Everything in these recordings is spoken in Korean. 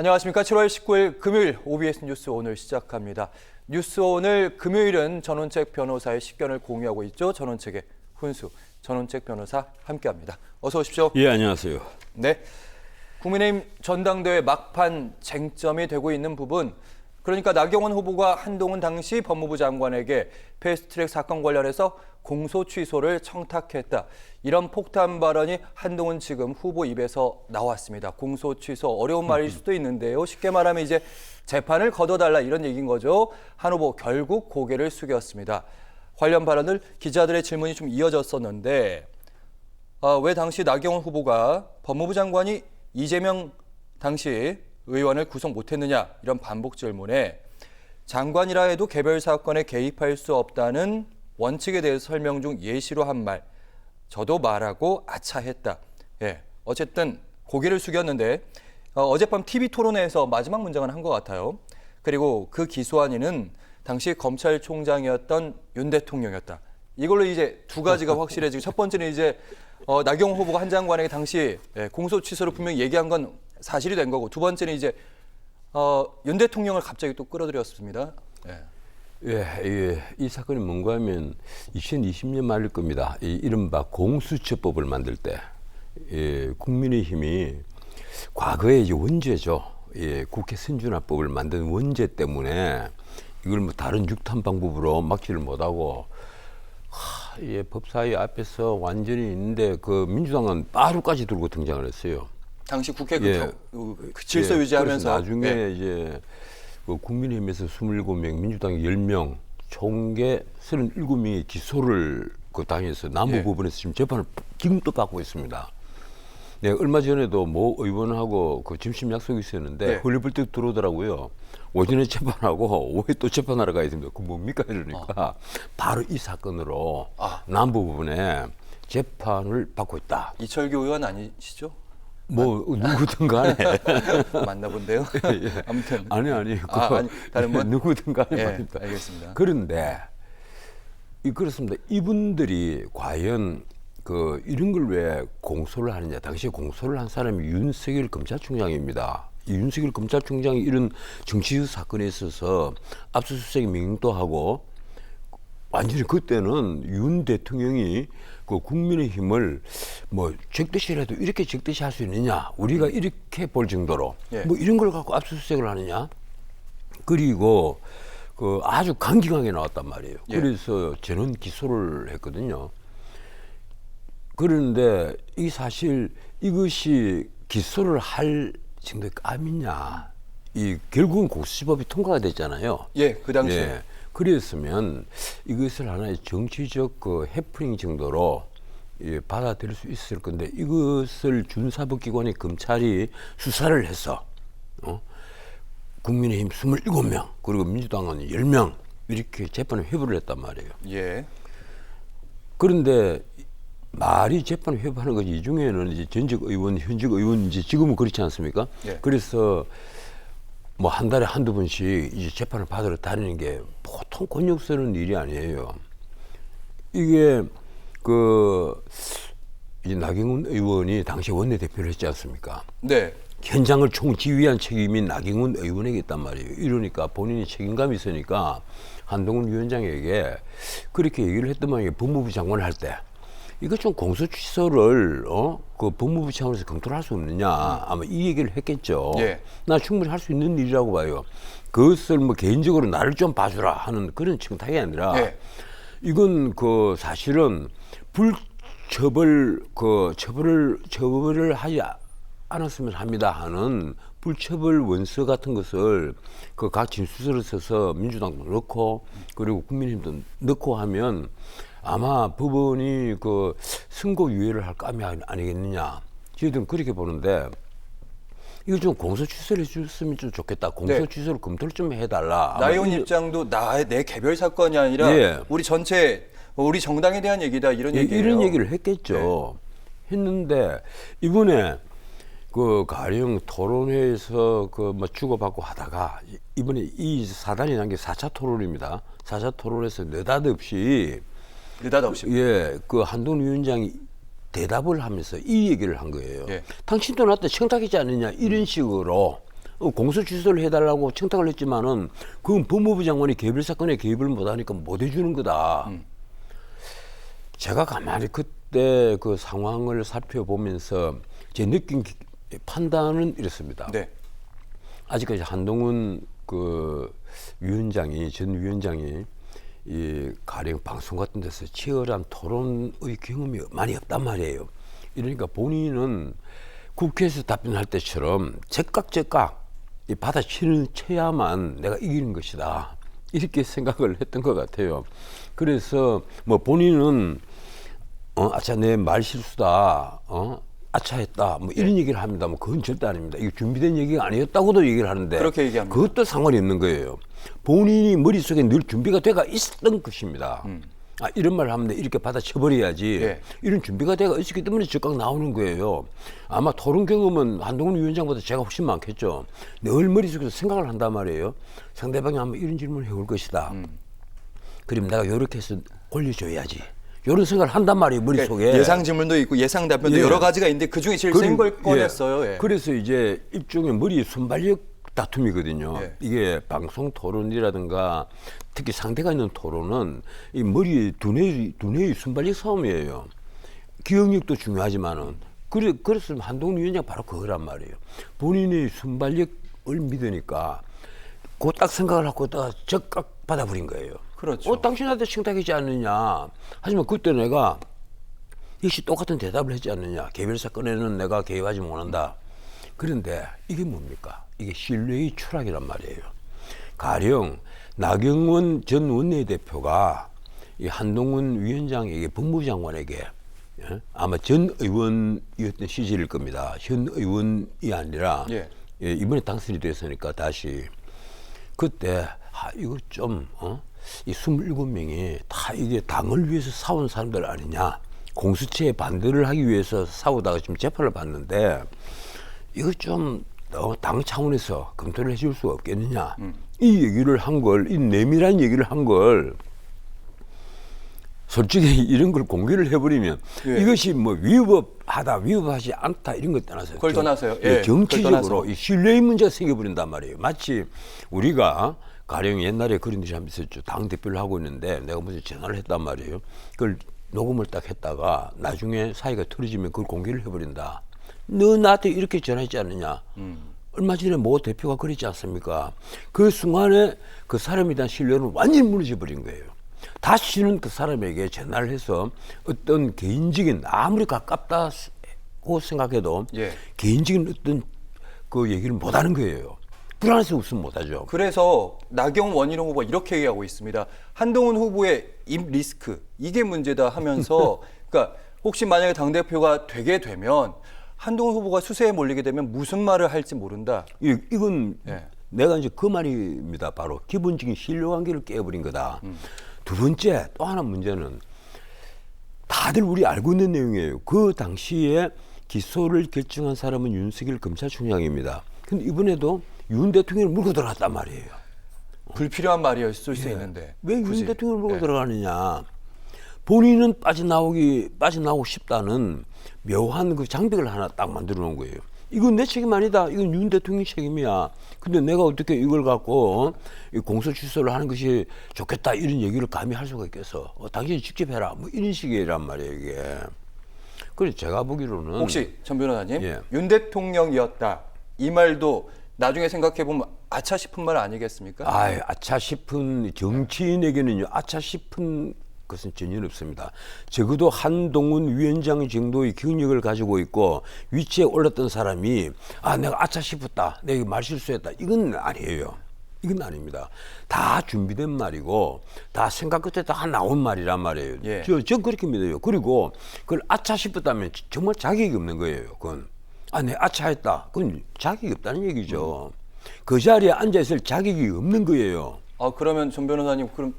안녕하십니까. 7월 19일 금요일 OBS 뉴스 오늘 시작합니다. 뉴스 오늘 금요일은 전원책 변호사의 식견을 공유하고 있죠. 전원책의 훈수, 전원책 변호사 함께합니다. 어서 오십시오. 예, 안녕하세요. 네, 국민의힘 전당대회 막판 쟁점이 되고 있는 부분, 그러니까 나경원 후보가 한동훈 당시 법무부 장관에게 패스트트랙 사건 관련해서 공소 취소를 청탁했다. 이런 폭탄 발언이 한동훈 지금 후보 입에서 나왔습니다. 공소 취소 어려운 말일 수도 있는데요. 쉽게 말하면 이제 재판을 거둬달라 이런 얘기인 거죠. 한 후보 결국 고개를 숙였습니다. 관련 발언을 기자들의 질문이 좀 이어졌었는데 왜 당시 나경원 후보가 법무부 장관이 이재명 당시 의원을 구속 못했느냐 이런 반복 질문에 장관이라 해도 개별 사건에 개입할 수 없다는 원칙에 대해서 설명 중 예시로 한 말, 저도 말하고 아차했다. 예, 어쨌든 고개를 숙였는데 어젯밤 TV 토론회에서 마지막 문장을 한 것 같아요. 그리고 그 기소한 이는 당시 검찰총장이었던 윤 대통령이었다. 이걸로 이제 두 가지가 확실해지고 첫 번째는 이제 나경원 후보가 한 장관에게 당시 공소 취소를 분명히 얘기한 건 사실이 된 거고, 두 번째는 이제 윤 대통령을 갑자기 또 끌어들였습니다. 이 사건이 뭔가 하면 2020년 말일 겁니다. 이른바 공수처법을 만들 때 국민의힘이 과거에 이제 원죄죠. 국회 선진화법을 만든 원죄 때문에 이걸 뭐 다른 육탄 방법으로 막지를 못하고 법사위 앞에서 완전히 있는데 그 민주당은 빠루까지 들고 등장을 했어요. 당시 국회 그 질서 유지하면서 나중에 이제 그 국민의힘에서 27명, 민주당 10명, 총계 37명이 기소를 그 당해서 남부법원에서 지금 재판을 지금 또 받고 있습니다. 네, 얼마 전에도 모 의원하고 그 점심 약속이 있었는데 헐리벌떡 들어오더라고요. 오전에 재판하고 오후에 또 재판하러 가야 됩니다. 그 뭡니까 이러니까 바로 이 사건으로 남부법원에 재판을 받고 있다. 이철규 의원 아니시죠? 뭐 누구든 간에 만나본데요. 아무튼 아니 다른 분 누구든 간에 말입니다. 알겠습니다. 그런데 그렇습니다. 이분들이 과연 그 이런 걸 왜 공소를 하느냐? 당시에 공소를 한 사람이 윤석열 검찰총장입니다. 이 윤석열 검찰총장이 이런 정치적 사건에 있어서 압수수색 명령도 하고 완전히 그때는 윤 대통령이 그 국민의힘을 뭐 적대시라도 이렇게 적대시할 수 있느냐, 우리가 이렇게 볼 정도로 뭐 이런 걸 갖고 압수수색을 하느냐. 그리고 그 아주 강경하게 나왔단 말이에요. 그래서 저는 기소를 했거든요. 그런데 이 사실 이것이 기소를 할 정도의 깜이냐. 이 결국은 공수처법이 통과가 됐잖아요. 그 당시에. 그랬으면 이것을 하나의 정치적 그 해프닝 정도로 받아들일 수 있을 건데 이것을 준사법기관의 검찰이 수사를 해서 국민의힘 27명 그리고 민주당은 10명 이렇게 재판을 회부를 했단 말이에요. 그런데 말이 재판을 회부하는 거지 이 중에는 이제 전직 의원, 현직 의원 이제 지금은 그렇지 않습니까? 그래서 뭐 한 달에 한두 번씩 이제 재판을 받으러 다니는 게 보통 곤욕스러운 일이 아니에요. 이게 이제 나경원 의원이 당시 원내대표를 했지 않습니까? 현장을 총지휘한 책임이 나경원 의원에게 있단 말이에요. 이러니까 본인이 책임감이 있으니까 한동훈 위원장에게 그렇게 얘기를 했더만 법무부 장관을 할 때 이거 좀 공소 취소를 그 법무부 차원에서 검토를 할 수 없느냐 아마 이 얘기를 했겠죠. 나 충분히 할 수 있는 일이라고 봐요. 그것을 뭐 개인적으로 나를 좀 봐주라 하는 그런 청탁이 아니라 이건 그 사실은 불처벌 처벌을 하지 않았으면 합니다 하는 불처벌 원서 같은 것을 그 각 진술서를 써서 민주당도 넣고 그리고 국민의힘도 넣고 하면 아마 법원이 그 선고 유예를 할 감이 아니겠느냐. 저희들은 그렇게 보는데 이거 좀 공소 취소를 해줬으면 좀 좋겠다. 공소 취소를 검토를 좀 해달라. 나경원 입장도 내 개별 사건이 아니라 우리 전체 우리 정당에 대한 얘기다 이런 얘기예요. 이런 얘기를 했겠죠. 했는데 이번에 그 가령 토론회에서 그 뭐 주고받고 하다가 이번에 이 사단이 난 게 4차 토론입니다. 4차 토론에서 느닷없이 그 한동훈 위원장이 대답을 하면서 이 얘기를 한 거예요. 당신도 나한테 청탁이지 않느냐 이런 식으로 공소 취소를 해달라고 청탁을 했지만은 그건 법무부 장관이 개별 사건에 개입을 못하니까 못 해주는 거다. 제가 가만히 그때 그 상황을 살펴보면서 제 느낀 판단은 이렇습니다. 네. 아직까지 한동훈 그 위원장이 전 위원장이 이 가령 방송 같은 데서 치열한 토론의 경험이 많이 없단 말이에요. 이러니까 본인은 국회에서 답변할 때처럼 즉각 이 받아쳐야만 내가 이기는 것이다. 이렇게 생각을 했던 것 같아요. 그래서 뭐 본인은 아차 내 말 실수다. 아차했다. 뭐 이런 얘기를 합니다. 뭐 그건 절대 아닙니다. 이게 준비된 얘기가 아니었다고도 얘기를 하는데 그렇게 얘기합니다. 그것도 상관이 없는 거예요. 본인이 머릿속에 늘 준비가 돼가 있었던 것입니다. 이런 말을 하면 이렇게 받아쳐버려야지. 예. 이런 준비가 돼가 있었기 때문에 즉각 나오는 거예요. 아마 토론 경험은 한동훈 위원장보다 제가 훨씬 많겠죠. 늘 머릿속에서 생각을 한단 말이에요. 상대방이 아마 이런 질문을 해올 것이다. 그럼 내가 이렇게 해서 올려줘야지. 이런 생각을 한단 말이에요, 머릿속에. 그러니까 예상 질문도 있고 예상 답변도 예. 여러 가지가 있는데 그중에 제일 센 걸 꺼냈어요. 예. 그래서 이제 일종의 머리 순발력 다툼이거든요. 예. 이게 방송 토론이라든가 특히 상대가 있는 토론은 이 머리 두뇌의 순발력 싸움이에요. 기억력도 중요하지만은 그래서 한동훈 위원장 바로 그거란 말이에요. 본인의 순발력을 믿으니까 그 딱 생각을 하고 딱 즉각 받아버린 거예요. 그렇죠. 당신한테 청탁이지 않느냐. 하지만 그때 내가 역시 똑같은 대답을 했지 않느냐. 개별 사건에는 내가 개입하지 못한다. 그런데 이게 뭡니까? 이게 신뢰의 추락이란 말이에요. 가령 나경원 전 원내대표가 이 한동훈 위원장에게 법무부 장관에게 아마 전 의원이었던 시절일 겁니다. 현 의원이 아니라 이번에 당선이 됐으니까 다시 그때 이거 좀 이 27명이 다 이게 당을 위해서 싸운 사람들 아니냐. 공수처에 반대를 하기 위해서 싸우다가 지금 재판을 받는데 이거 좀 당 차원에서 검토를 해줄 수가 없겠느냐. 이 얘기를 한 걸, 이 내밀한 얘기를 한 걸 솔직히 이런 걸 공개를 해버리면 이것이 뭐 위법하지 않다 이런 것 떠나서 그걸 떠나서요. 정치적으로 이 신뢰의 문제가 생겨버린단 말이에요. 마치 우리가 가령 옛날에 그런 일이 한번 있었죠. 당 대표를 하고 있는데 내가 무슨 전화를 했단 말이에요. 그걸 녹음을 딱 했다가 나중에 사이가 틀어지면 그걸 공개를 해버린다. 너 나한테 이렇게 전화했지 않느냐. 얼마 전에 모 대표가 그랬지 않습니까? 그 순간에 그 사람에 대한 신뢰는 완전히 무너져 버린 거예요. 다시는 그 사람에게 전화를 해서 어떤 개인적인 아무리 가깝다고 생각해도 개인적인 어떤 그 얘기를 못 하는 거예요. 불안해서 웃음 못 하죠. 그래서 나경원 원희룡 후보가 이렇게 얘기하고 있습니다. 한동훈 후보의 입 리스크 이게 문제다 하면서 그러니까 혹시 만약에 당대표가 되게 되면 한동훈 후보가 수세에 몰리게 되면 무슨 말을 할지 모른다. 이건 내가 이제 그 말입니다. 바로 기본적인 신뢰관계를 깨버린 거다. 두 번째 또 하나 문제는 다들 우리 알고 있는 내용이에요. 그 당시에 기소를 결정한 사람은 윤석열 검찰총장입니다. 근데 이번에도 윤 대통령을 물고 들어갔단 말이에요. 불필요한 말이었을 수 있는데 왜 윤 대통령을 물고 들어가느냐. 본인은 빠져나오고 싶다는 묘한 그 장벽을 하나 딱 만들어 놓은 거예요. 이건 내 책임 아니다. 이건 윤 대통령 책임이야. 근데 내가 어떻게 이걸 갖고 공소 취소를 하는 것이 좋겠다 이런 얘기를 감히 할 수가 있겠어. 당신이 직접 해라. 뭐 이런 식이란 말이에요 이게. 그래서 제가 보기로는 혹시 전 변호사님 윤 대통령이었다 이 말도 나중에 생각해 보면 아차 싶은 말 아니겠습니까? 아차 싶은 정치인에게는요. 아차 싶은 것은 전혀 없습니다. 적어도 한동훈 위원장 정도의 경력을 가지고 있고 위치에 올랐던 사람이 내가 아차 싶었다. 내가 말 실수했다. 이건 아니에요. 이건 아닙니다. 다 준비된 말이고 다 생각 끝에 다 나온 말이란 말이에요. 전 그렇게 믿어요. 그리고 그걸 아차 싶었다면 정말 자격이 없는 거예요. 그건. 내 아차했다. 그건 자격이 없다는 얘기죠. 그 자리에 앉아있을 자격이 없는 거예요. 그러면 전 변호사님 그럼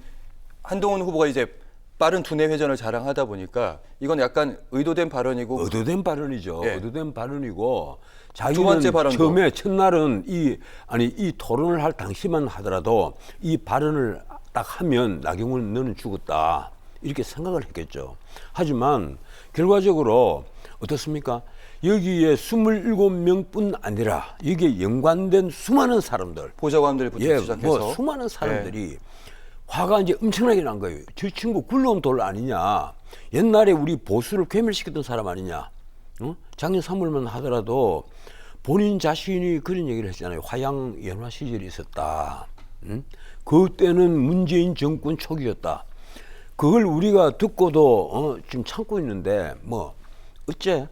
한동훈 후보가 이제 빠른 두뇌 회전을 자랑하다 보니까 이건 약간 의도된 발언이고 의도된 발언이죠. 의도된 발언이고 자기는 두 번째 발언도. 처음에 첫날은 이 토론을 할 당시만 하더라도 이 발언을 딱 하면 나경원 너는 죽었다 이렇게 생각을 했겠죠. 하지만 결과적으로 어떻습니까? 여기에 27명뿐 아니라 여기에 연관된 수많은 사람들, 보좌관들부터 예, 시작해서 뭐 수많은 사람들이 화가 이제 엄청나게 난 거예요. 저 친구 굴러온 돌 아니냐. 옛날에 우리 보수를 괴멸시켰던 사람 아니냐. 어? 작년 3월만 하더라도 본인 자신이 그런 얘기를 했잖아요. 화양 연화 시절이 있었다. 응? 그때는 문재인 정권 초기였다. 그걸 우리가 듣고도 지금 참고 있는데 뭐 어째?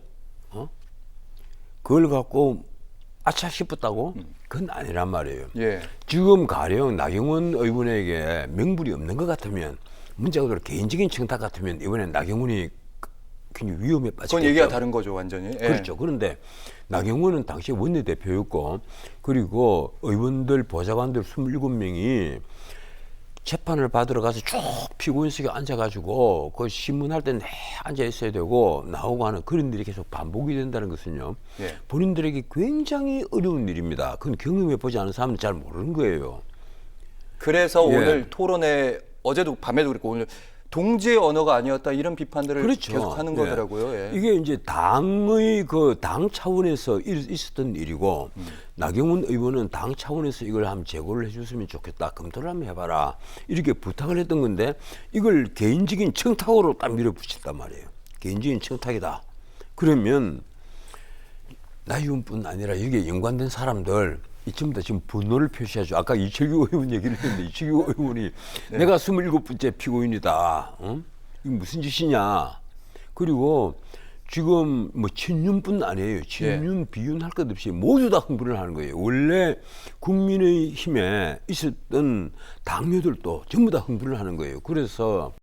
그걸 갖고 아차 싶었다고? 그건 아니란 말이에요. 예. 지금 가령 나경원 의원에게 명분이 없는 것 같으면 문제가 그대로 개인적인 청탁 같으면 이번에 나경원이 굉장히 위험에 빠지겠죠. 그건 얘기가 다른 거죠, 완전히. 예. 그렇죠. 그런데 나경원은 당시 원내대표였고 그리고 의원들 보좌관들 27명이 재판을 받으러 가서 쭉 피고인석에 앉아가지고 그 신문할 때 앉아 있어야 되고 나오고 하는 그런 일이 계속 반복이 된다는 것은요. 예. 본인들에게 굉장히 어려운 일입니다. 그건 경험해 보지 않은 사람은 잘 모르는 거예요. 그래서 예. 오늘 토론회 어제도 밤에도 그랬고 오늘 동지의 언어가 아니었다 이런 비판들을 그렇죠. 계속 하는 예. 거더라고요. 예. 이게 이제 당의 그 당 차원에서 있었던 일이고 나경원 의원은 당 차원에서 이걸 한번 제고를 해줬으면 좋겠다. 검토를 한번 해봐라. 이렇게 부탁을 했던 건데 이걸 개인적인 청탁으로 딱 밀어붙였단 말이에요. 개인적인 청탁이다. 그러면 나 의원뿐 아니라 여기에 연관된 사람들 이쯤 다 지금 분노를 표시하죠. 아까 이철규 의원 얘기를 했는데 이철규 의원이 내가 27번째 피고인이다. 이게 무슨 짓이냐. 그리고 지금 뭐 친윤뿐 아니에요. 친윤, 비윤 할 것 없이 모두 다 흥분을 하는 거예요. 원래 국민의힘에 있었던 당뇨들도 전부 다 흥분을 하는 거예요. 그래서